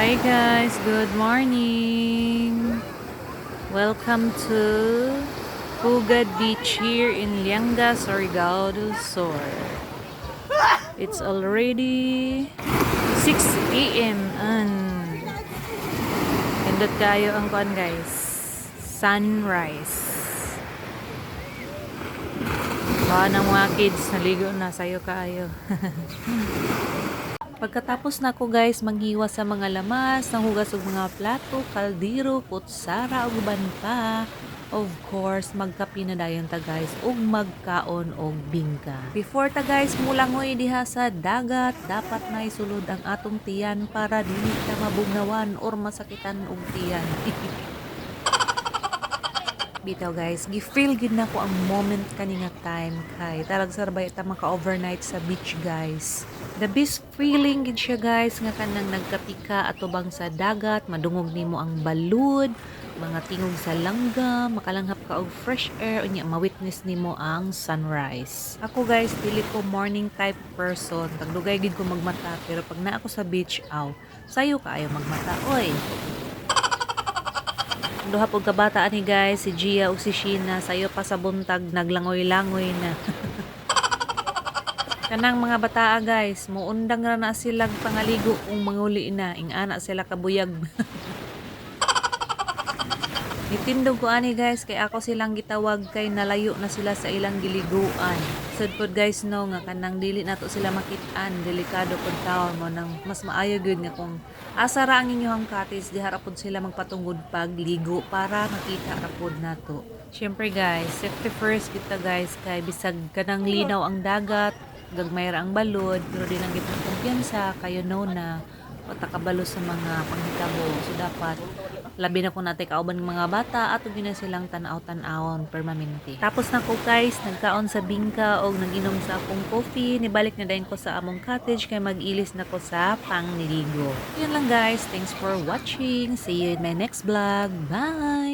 Hi guys, good morning. Welcome to Pugad Beach here in Lianga, Surigao del Sur. It's already 6 a.m. and pindot kayo ang kuan guys. Sunrise. Baka ng mga kids naligo na sayo kayo. Pagkatapos na ko guys maghiwas sa mga lamas, nanghugas og mga plato, kaldero, kutsara ug uban pa. Of course, magkapi na dayon ta guys ug magkaon og bingka. Before ta guys mulangoy diha sa dagat, dapat na isulod ang atong tiyan para dili ta mabugnawan or masakitan og tiyan. Bitaw guys, gi-feel gid na ko ang moment kaninga time kay tarag sarbay ta maka-overnight sa beach guys. The best feeling gid siya guys nga kanang nagkapika atubang sa dagat, madungog nimo ang balud, mga tingog sa langga, makalanghap ka og fresh air unya ma-witness nimo ang sunrise. Ako guys, dili ko morning type person, tagdugay gid ko magmata pero pag naa ako sa beach, sayo kaayo magmata oy. Duha pug kabataan ni guys, si Gia ug si Sheena, sayo pa sa buntag naglangoy-langoy na. Kanang mga bataa guys, muundang ra na sila pangaligo kung manguli na, ingana sila kabuyag. Nitindog ko ani guys, kay ako silang gitawag kay nalayo na sila sa ilang giliguan. Sad pod guys no nga kanang dili nato sila makit-an, delikado pod taon mo nang mas maayo gyud nga kung asa ra ang inyong cottage diha ra pod sila magpatunggod pagligo para makita ra pod nato. Syempre guys, safety first kita guys kay bisag kanang linaw ang dagat, gagmay ra ang balod, pero di lang gid kumpiyansa kayo know na patakabalo sa mga panghitabo. So dapat labi na kung natin kauban ng mga bata at huwag na silang tanaw-tanawon permanente. Tapos na ko guys, nagkaon sa bingka o nag-inom sa akong coffee. Nibalik na din ko sa among cottage kaya mag-ilis na ko sa pangniligo. Yun lang guys. Thanks for watching. See you in my next vlog. Bye!